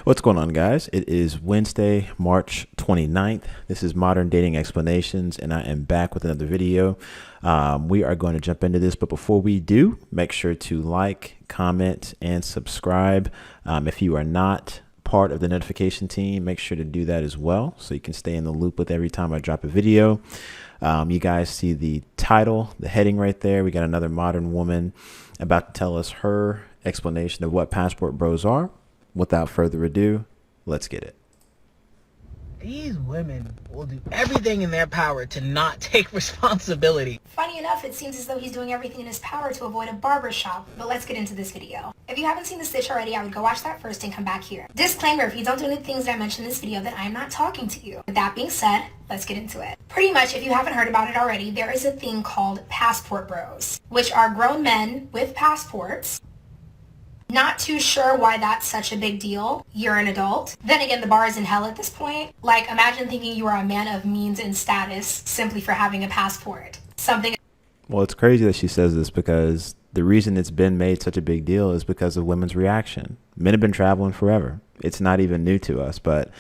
What's going on, guys? It is Wednesday, March 29th. This is Modern Dating Explanations, and I am back with another video. We are going to jump into this, but before we do, make sure to like, comment, and subscribe. If you are not part of the notification team, make sure to do that as well so you can stay in the loop with every time I drop a video. You guys see the title, the heading right there. We got another modern woman about to tell us her explanation of what passport bros are. Without further ado, let's get it. These women will do everything in their power to not take responsibility. Funny enough, it seems as though he's doing everything in his power to avoid a barber shop, but let's get into this video. If you haven't seen the stitch already, I would go watch that first and come back here. Disclaimer, if you don't do any things that I mentioned in this video, then I am not talking to you. With that being said, let's get into it. Pretty much, if you haven't heard about it already, there is a thing called passport bros, which are grown men with passports. Not too sure why that's such a big deal. You're an adult. Then again, the bar is in hell at this point. Like, imagine thinking you are a man of means and status simply for having a passport. Well, it's crazy that she says this because the reason it's been made such a big deal is because of women's reaction. Men have been traveling forever. It's not even new to us, but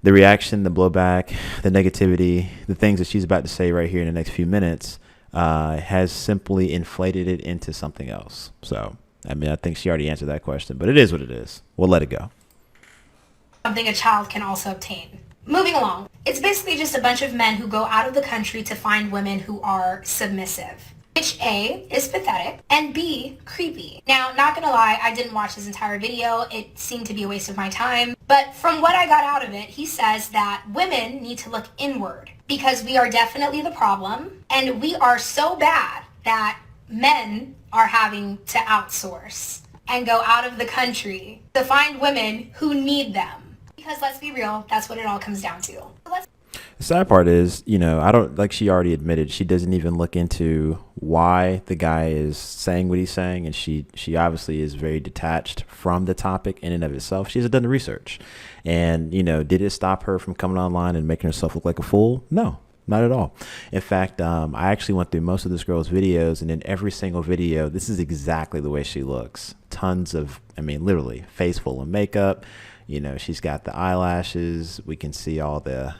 the reaction, the blowback, the negativity, the things that she's about to say right here in the next few minutes has simply inflated it into something else. So I mean, I think she already answered that question, but it is what it is. We'll let it go. Something a child can also obtain. Moving along. It's basically just a bunch of men who go out of the country to find women who are submissive. Which A, is pathetic, and B, creepy. Now, not gonna lie, I didn't watch his entire video. It seemed to be a waste of my time. But from what I got out of it, he says that women need to look inward because we are definitely the problem, and we are so bad that men are having to outsource and go out of the country to find women who need them. Because let's be real, that's what it all comes down to. The sad part is, I don't, like she already admitted, she doesn't even look into why the guy is saying what he's saying. And she obviously is very detached from the topic in and of itself. She hasn't done the research. And, did it stop her from coming online and making herself look like a fool? No. Not at all. In fact, I actually went through most of this girl's videos, and in every single video, this is exactly the way she looks. Tons of, literally, face full of makeup. She's got the eyelashes. We can see all the,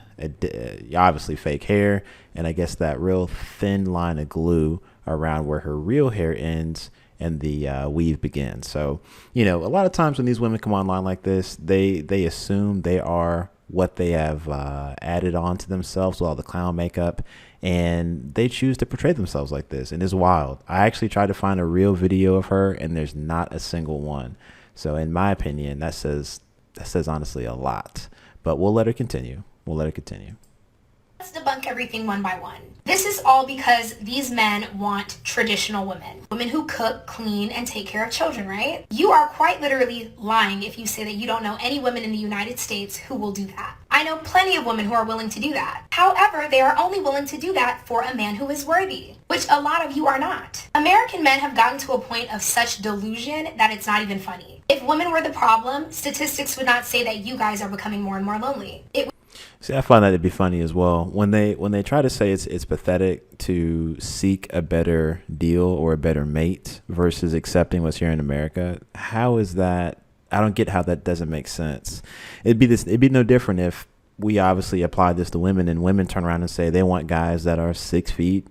obviously, fake hair. And I guess that real thin line of glue around where her real hair ends and the weave begins. So, a lot of times when these women come online like this, they assume they are what they have added on to themselves with all the clown makeup, and they choose to portray themselves like this, and it's wild. I actually tried to find a real video of her, and there's not a single one. So in my opinion, that says honestly a lot, but we'll let her continue. Let's debunk everything one by one. This is all because these men want traditional women. Women who cook, clean, and take care of children, right? You are quite literally lying if you say that you don't know any women in the United States who will do that. I know plenty of women who are willing to do that. However, they are only willing to do that for a man who is worthy, which a lot of you are not. American men have gotten to a point of such delusion that it's not even funny. If women were the problem, statistics would not say that you guys are becoming more and more lonely. See, I find that to be funny as well. When they try to say it's pathetic to seek a better deal or a better mate versus accepting what's here in America, how is that? I don't get how that doesn't make sense. It'd be no different if we obviously apply this to women and women turn around and say they want guys that are 6 feet,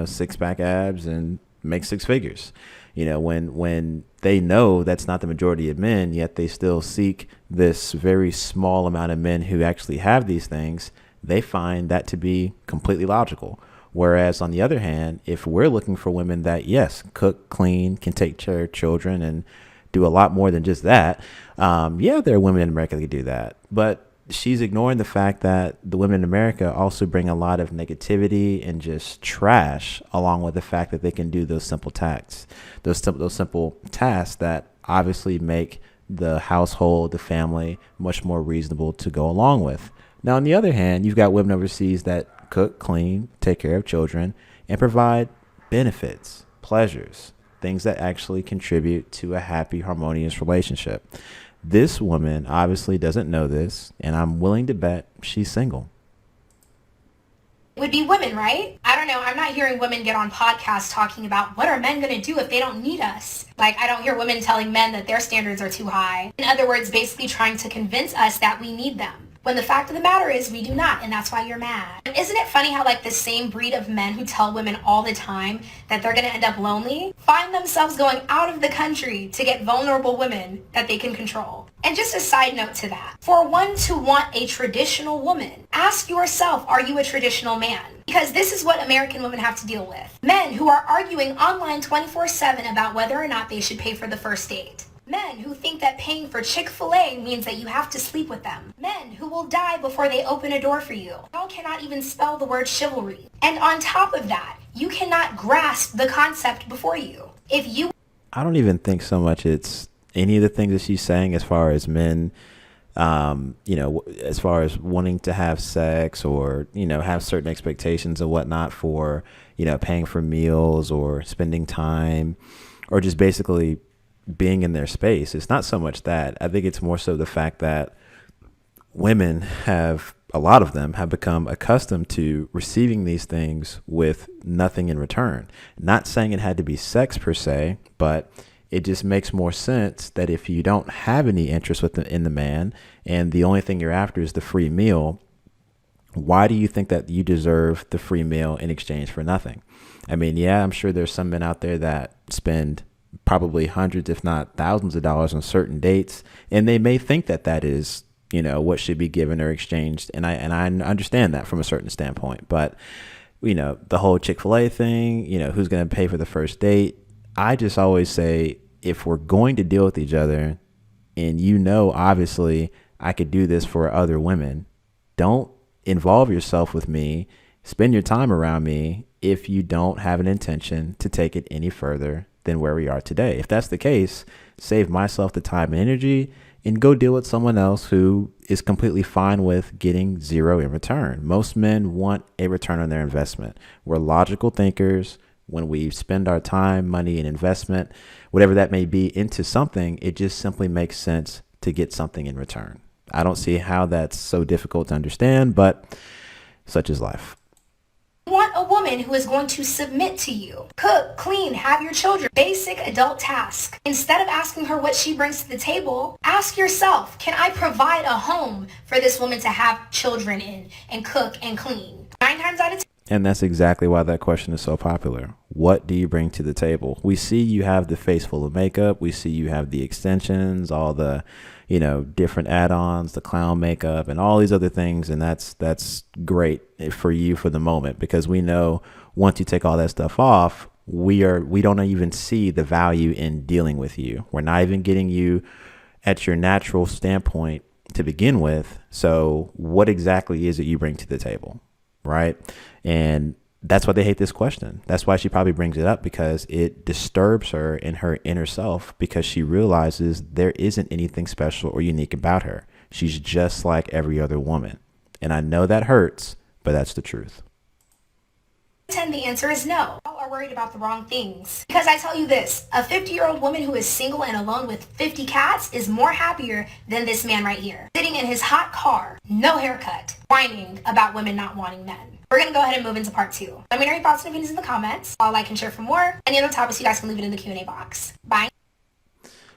six-pack abs and make six figures. When they know that's not the majority of men, yet they still seek this very small amount of men who actually have these things, they find that to be completely logical. Whereas on the other hand, if we're looking for women that, yes, cook, clean, can take care of children and do a lot more than just that, yeah, there are women in America that can do that. But she's ignoring the fact that the women in America also bring a lot of negativity and just trash, along with the fact that they can do those simple tasks, those simple tasks that obviously make the household, the family, much more reasonable to go along with. Now, on the other hand, you've got women overseas that cook, clean, take care of children, and provide benefits, pleasures, things that actually contribute to a happy, harmonious relationship. This woman obviously doesn't know this, and I'm willing to bet she's single. would be women, right? I don't know. I'm not hearing women get on podcasts talking about what are men going to do if they don't need us. Like, I don't hear women telling men that their standards are too high. In other words, basically trying to convince us that we need them. When the fact of the matter is we do not, and that's why you're mad. And isn't it funny how like the same breed of men who tell women all the time that they're going to end up lonely find themselves going out of the country to get vulnerable women that they can control? And just a side note to that, for one to want a traditional woman, ask yourself, are you a traditional man? Because this is what American women have to deal with. Men who are arguing online 24/7 about whether or not they should pay for the first date. Men who think that paying for Chick-fil-A means that you have to sleep with them. Men who will die before they open a door for you. Y'all cannot even spell the word chivalry. And on top of that, you cannot grasp the concept before you. I don't even think so much it's any of the things that she's saying as far as men, as far as wanting to have sex or, have certain expectations and whatnot for, paying for meals or spending time or just basically being in their space. It's not so much that. I think it's more so the fact that women a lot of them have become accustomed to receiving these things with nothing in return. Not saying it had to be sex per se, but it just makes more sense that if you don't have any interest in the man and the only thing you're after is the free meal, why do you think that you deserve the free meal in exchange for nothing? I mean, yeah, I'm sure there's some men out there that spend probably hundreds, if not thousands of dollars on certain dates. And they may think that that is, what should be given or exchanged. And I understand that from a certain standpoint. But, the whole Chick-fil-A thing, who's going to pay for the first date? I just always say, if we're going to deal with each other and obviously I could do this for other women, don't involve yourself with me, spend your time around me if you don't have an intention to take it any further than where we are today. If that's the case, save myself the time and energy and go deal with someone else who is completely fine with getting zero in return. Most men want a return on their investment. We're logical thinkers. When we spend our time, money, and investment, whatever that may be, into something, it just simply makes sense to get something in return. I don't see how that's so difficult to understand, but such is life. Want a woman who is going to submit to you. Cook, clean, have your children. Basic adult task. Instead of asking her what she brings to the table, ask yourself, can I provide a home for this woman to have children in and cook and clean? 9 times out of 10. And that's exactly why that question is so popular. What do you bring to the table? We see you have the face full of makeup. We see you have the extensions, all the, different add-ons, the clown makeup and all these other things. And that's great for you for the moment, because we know once you take all that stuff off, we don't even see the value in dealing with you. We're not even getting you at your natural standpoint to begin with. So what exactly is it you bring to the table? Right. And that's why they hate this question. That's why she probably brings it up, because it disturbs her in her inner self, because she realizes there isn't anything special or unique about her. She's just like every other woman. And I know that hurts, but that's the truth. The answer is no. Y'all are worried about the wrong things. Because I tell you this, a 50-year-old woman who is single and alone with 50 cats is more happier than this man right here. Sitting in his hot car, no haircut, whining about women not wanting men. We're going to go ahead and move into part 2. Let me know your thoughts and opinions in the comments. I'll like and share for more. Any other topics, you guys can leave it in the Q&A box. Bye.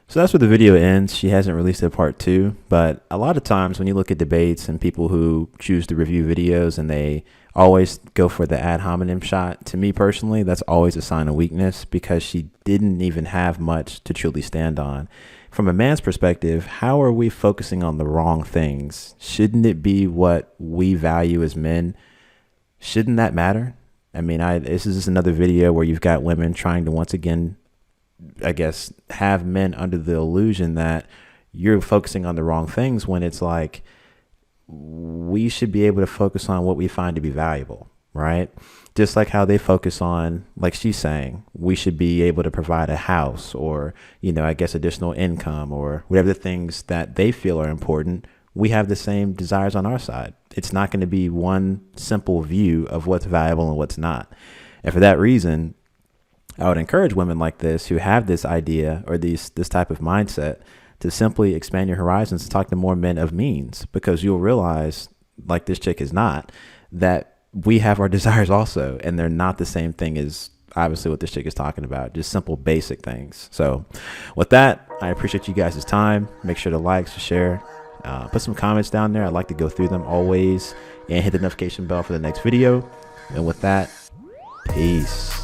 So that's where the video ends. She hasn't released a part 2, but a lot of times when you look at debates and people who choose to review videos and they always go for the ad hominem shot, to me personally, that's always a sign of weakness, because she didn't even have much to truly stand on. From a man's perspective, how are we focusing on the wrong things? Shouldn't it be what we value as men? Shouldn't that matter? I mean, this is just another video where you've got women trying to once again, I guess, have men under the illusion that you're focusing on the wrong things, when it's like, we should be able to focus on what we find to be valuable, right? Just like how they focus on, like she's saying, we should be able to provide a house or, I guess additional income or whatever the things that they feel are important. We have the same desires on our side. It's not going to be one simple view of what's valuable and what's not. And for that reason, I would encourage women like this who have this idea or this type of mindset to simply expand your horizons, to talk to more men of means, because you'll realize, like this chick is not, that we have our desires also, and they're not the same thing as obviously what this chick is talking about. Just simple, basic things. So with that, I appreciate you guys' time. Make sure to like, share, put some comments down there. I like to go through them always, and hit the notification bell for the next video. And with that, peace.